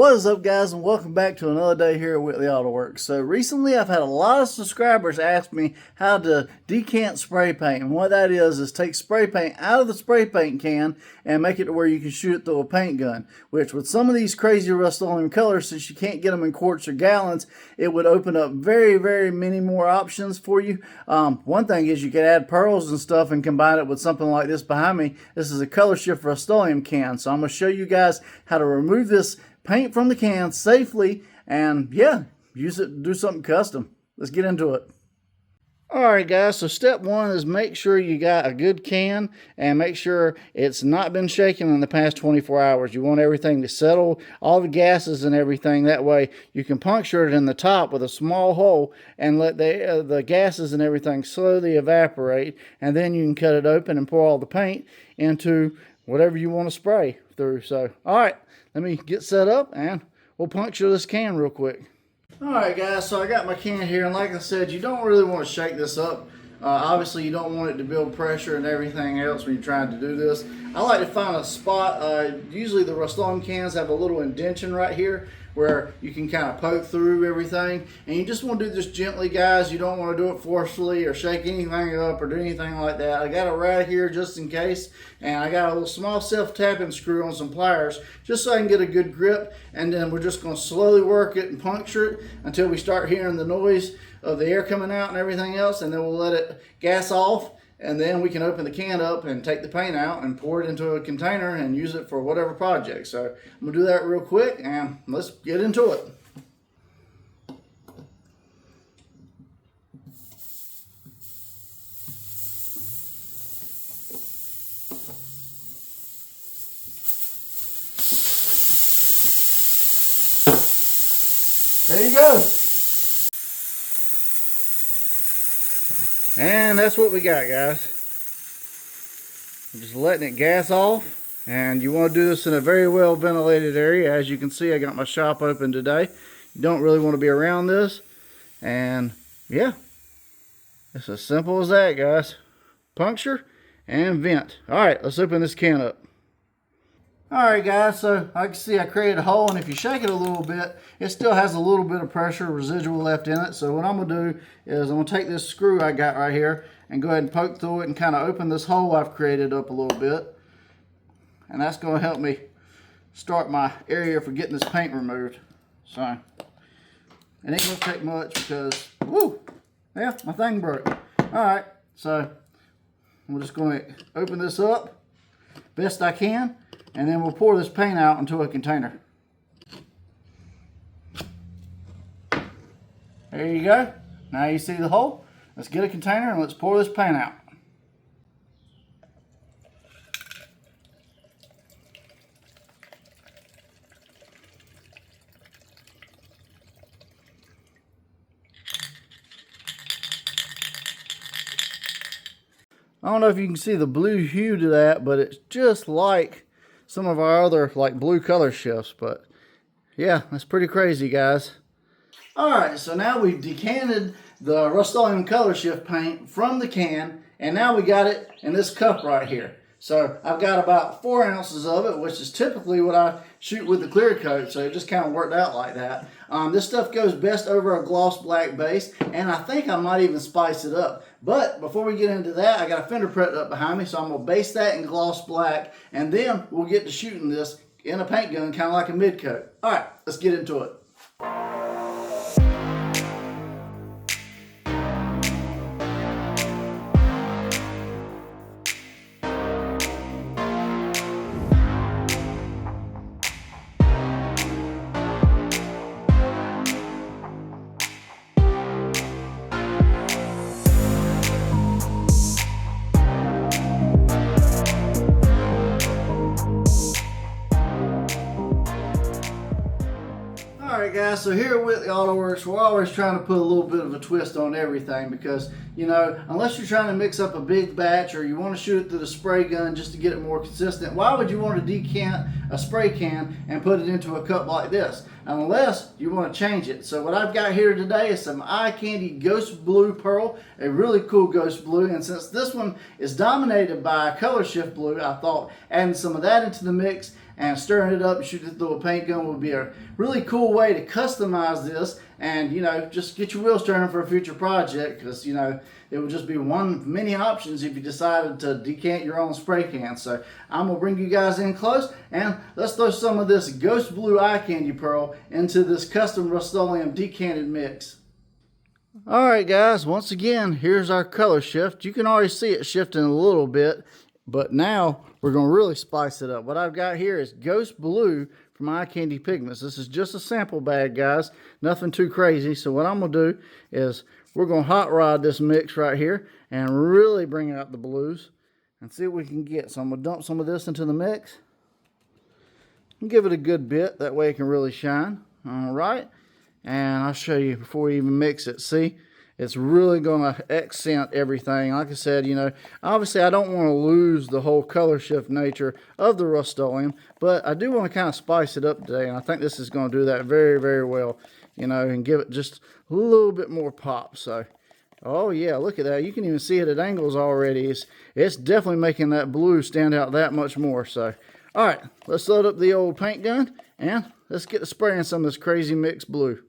What is up, guys, and welcome back to another day here at Whitley Auto Works. So recently I've had a lot of subscribers ask me how to decant spray paint, and what that is take spray paint out of the spray paint can and make it to where you can shoot it through a paint gun, which with some of these crazy Rust-Oleum colors, since you can't get them in quarts or gallons, it would open up very many more options for you. One thing is you could add pearls and stuff and combine it with something like this behind me. This is a colorshift Rust-Oleum can, so I'm going to show you guys how to remove this paint from the can safely and use it to do something custom. Let's get into it. Alright guys, so step one is make sure you got a good can and make sure it's not been shaken in the past 24 hours. You want everything to settle, all the gases and everything. That way you can puncture it in the top with a small hole and let the gases and everything slowly evaporate, and then you can cut it open and pour all the paint into whatever you want to spray through. So alright, let me get set up and we'll puncture this can real quick. Alright guys, so I got my can here, and like I said, you don't really want to shake this up. Obviously you don't want it to build pressure and everything else when you're trying to do this. I like to find a spot, usually the Rust-Oleum cans have a little indention right here where you can kind of poke through everything, and you just want to do this gently, guys. You don't want to do it forcefully or shake anything up or do anything like that. I got it right here just in case, and I got a little small self-tapping screw on some pliers just so I can get a good grip, and then we're just going to slowly work it and puncture it until we start hearing the noise of the air coming out and everything else, and then we'll let it gas off, and then we can open the can up and take the paint out and pour it into a container and use it for whatever project. So I'm going to do that real quick and let's get into it. There you go. And that's what we got, guys. Just letting it gas off, and you want to do this in a very well ventilated area. As you can see, I got my shop open today. You don't really want to be around this, and yeah, it's as simple as that, guys. Puncture and vent. Alright, let's open this can up. Alright guys, so I can see I created a hole, and if you shake it a little bit, it still has a little bit of pressure residual left in it. So what I'm going to do is I'm going to take this screw I got right here and go ahead and poke through it and kind of open this hole I've created up a little bit. And that's going to help me start my area for getting this paint removed. So it ain't going to take much because, woo, yeah, my thing broke. Alright, so I'm just going to open this up best I can, and then we'll pour this paint out into a container. There you go. Now you see the hole. Let's get a container and let's pour this paint out. I don't know if you can see the blue hue to that, but it's just like some of our other like blue color shifts. But yeah, that's pretty crazy, guys. Alright, so now we've decanted the Rust-Oleum color shift paint from the can, and now we got it in this cup right here. So I've got about 4 ounces of it, which is typically what I shoot with the clear coat, so it just kind of worked out like that. This stuff goes best over a gloss black base, and I think I might even spice it up. But before we get into that, I got a fender prep up behind me, so I'm going to base that in gloss black, and then we'll get to shooting this in a paint gun, kind of like a mid coat. Alright, let's get into it. Alright guys, so here at Whitley Auto Works, we're always trying to put a little bit of a twist on everything because, you know, unless you're trying to mix up a big batch or you want to shoot it through the spray gun just to get it more consistent, why would you want to decant a spray can and put it into a cup like this? Unless you want to change it. So what I've got here today is some eye candy ghost blue pearl, a really cool ghost blue, and since this one is dominated by color shift blue, I thought adding some of that into the mix and stirring it up and shooting it through a paint gun would be a really cool way to customize this and, you know, just get your wheels turning for a future project, because, you know, it would just be one of many options if you decided to decant your own spray can. So I'm going to bring you guys in close and let's throw some of this Ghost Blue Eye Candy Pearl into this custom Rust-Oleum decanted mix. Alright guys, once again, here's our color shift. You can already see it shifting a little bit, but now we're going to really spice it up. What I've got here is Ghost Blue from Eye Candy Pigments. This is just a sample bag, guys. Nothing too crazy. So what I'm going to do is we're going to hot rod this mix right here and really bring out the blues and see what we can get. So I'm going to dump some of this into the mix and give it a good bit. That way it can really shine. Alright. And I'll show you before we even mix it. See, it's really going to accent everything. Like I said, you know, obviously I don't want to lose the whole color shift nature of the Rust-Oleum, but I do want to kind of spice it up today, and I think this is going to do that very, very well, you know, and give it just a little bit more pop. So, oh yeah, look at that. You can even see it at angles already. It's definitely making that blue stand out that much more. So, all right, let's load up the old paint gun, and let's get to spraying some of this crazy mixed blue.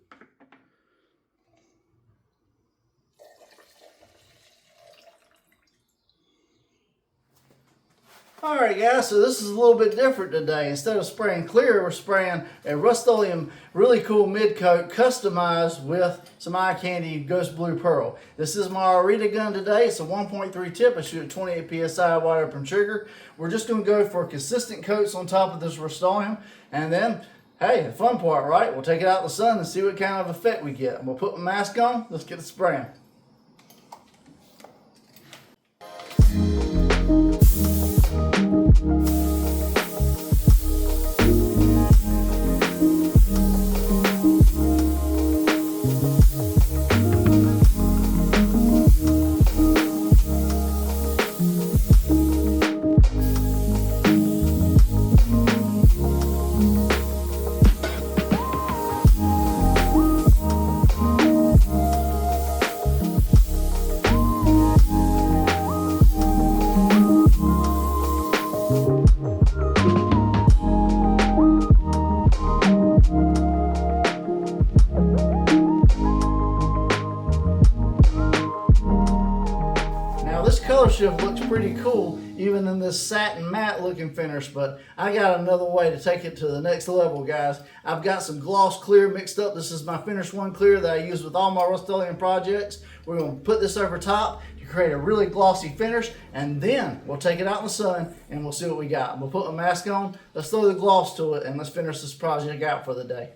Alright guys, so this is a little bit different today. Instead of spraying clear, we're spraying a Rust-Oleum really cool mid coat customized with some Eye Candy Ghost Blue Pearl. This is my Arita gun today. It's a 1.3 tip. I shoot at 28 psi wide open trigger. We're just going to go for consistent coats on top of this Rust-Oleum, and then, hey, the fun part, right? We'll take it out in the sun and see what kind of effect we get. I'm going to put my mask on. Let's get it spraying. Color shift looks pretty cool even in this satin matte looking finish, but I got another way to take it to the next level, guys. I've got some gloss clear mixed up. This is my finish one clear that I use with all my Rust-Oleum projects. We're going to put this over top to create a really glossy finish, and then we'll take it out in the sun and we'll see what we got. I'm going to put my mask on, let's throw the gloss to it, and let's finish this project out for the day.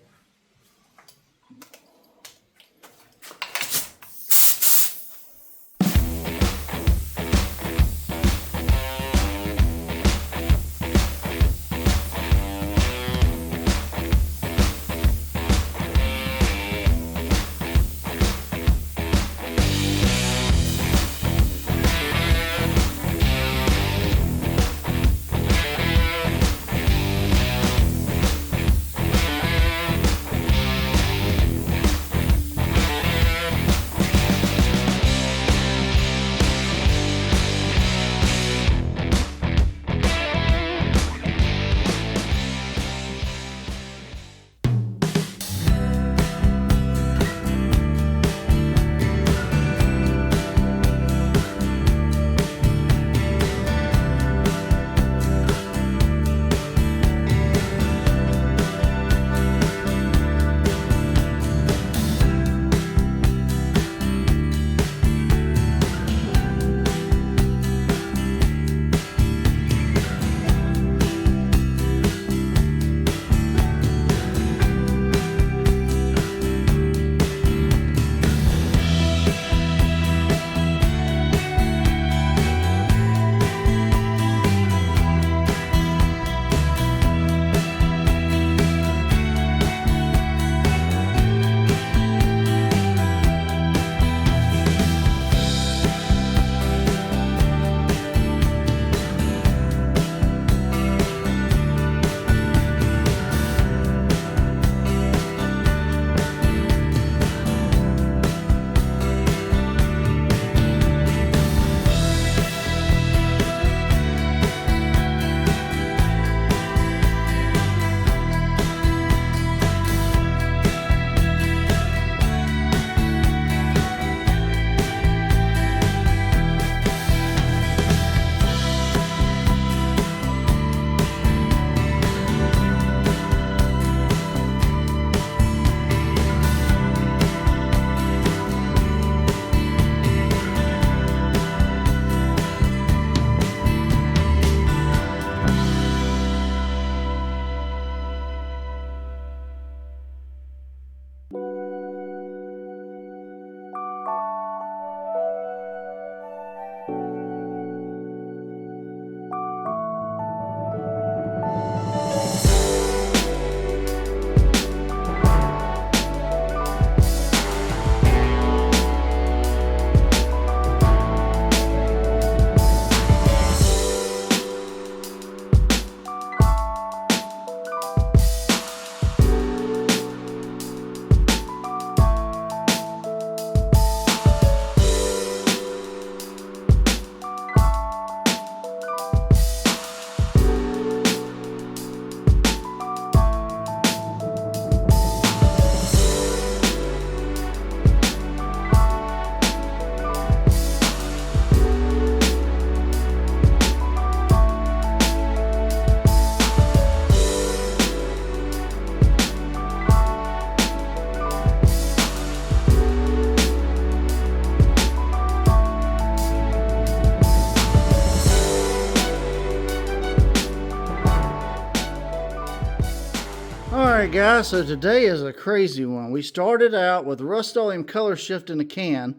Alright guys, so today is a crazy one. We started out with RUSTOLEUM color shift in a can.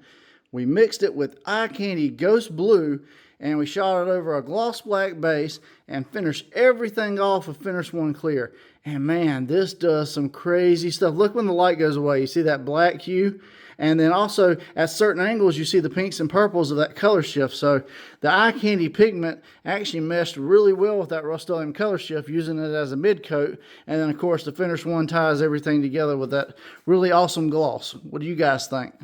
We mixed it with eye candy ghost blue and we shot it over a gloss black base and finished everything off with finish one clear. And man, this does some crazy stuff. Look when the light goes away, you see that black hue? And then also at certain angles you see the pinks and purples of that color shift. So the eye candy pigment actually meshed really well with that RUSTOLEUM color shift, using it as a mid coat. And then of course the finish one ties everything together with that really awesome gloss. What do you guys think?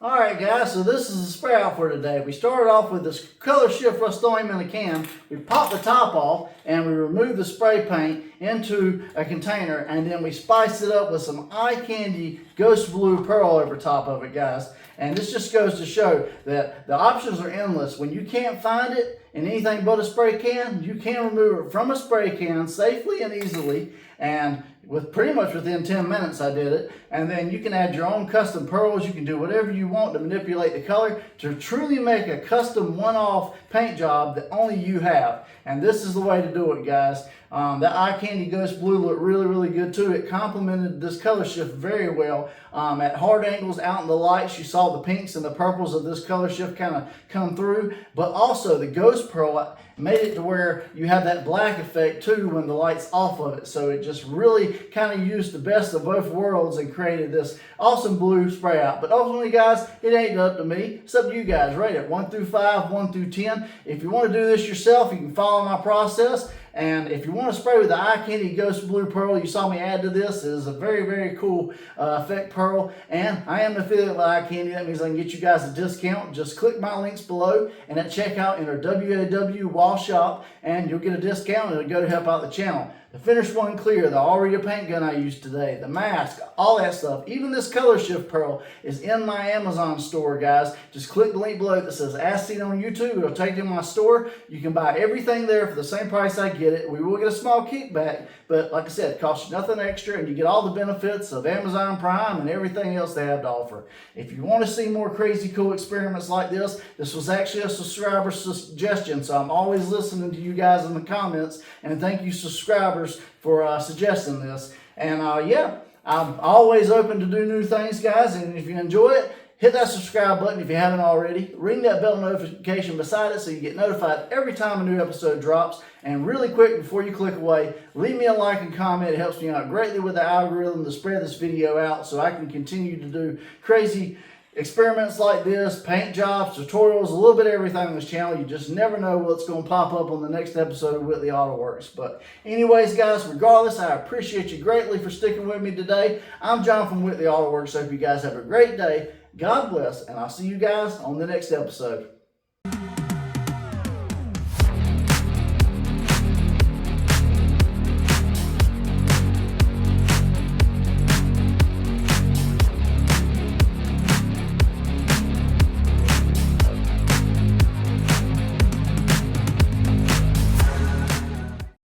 Alright guys, so this is the spray out for today. We started off with this color shift RUSTOLEUM in a can. We popped the top off and we removed the spray paint into a container, and then we spiced it up with some eye candy ghost blue pearl over top of it, guys. And this just goes to show that the options are endless. When you can't find it in anything but a spray can, you can remove it from a spray can safely and easily, and with pretty much within 10 minutes I did it. And then you can add your own custom pearls. You can do whatever you want to manipulate the color to truly make a custom one-off paint job that only you have. And this is the way to do it, guys. That eye candy ghost blue looked really, really good too. It complemented this color shift very well. At hard angles out in the lights, you saw the pinks and the purples of this color shift kind of come through. But also the ghost pearl made it to where you have that black effect too when the light's off of it. So it just really kind of used the best of both worlds and created this awesome blue spray out. But ultimately, guys, it ain't up to me. It's up to you guys. Rate it 1 through 5, 1 through 10. If you want to do this yourself, you can follow my process. And if you want to spray with the eye candy ghost blue pearl you saw me add to this, it is a very, very cool effect pearl. And I am an affiliate with eye candy. That means I can get you guys a discount. Just click my links below, and at checkout enter WAW Wall Shop, and you'll get a discount, and it'll go to help out the channel. The finish one clear, the Aria paint gun I used today, the mask, all that stuff. Even this color shift pearl is in my Amazon store, guys. Just click the link below that says As Seen on YouTube. It'll take you to my store. You can buy everything there for the same price I get it. We will get a small kickback, but like I said, it costs you nothing extra, and you get all the benefits of Amazon Prime and everything else they have to offer. If you want to see more crazy cool experiments like this was actually a subscriber suggestion, so I'm always listening to you guys in the comments, and thank you subscribers for suggesting this. And yeah, I'm always open to do new things, guys, and if you enjoy it, hit that subscribe button if you haven't already. Ring that bell notification beside it so you get notified every time a new episode drops. And really quick, before you click away, leave me a like and comment. It helps me out greatly with the algorithm to spread this video out so I can continue to do crazy experiments like this, paint jobs, tutorials, a little bit of everything on this channel. You just never know what's going to pop up on the next episode of Whitley Auto Works. But anyways, guys, regardless, I appreciate you greatly for sticking with me today. I'm John from Whitley Auto Works. So hope you guys have a great day. God bless, and I'll see you guys on the next episode.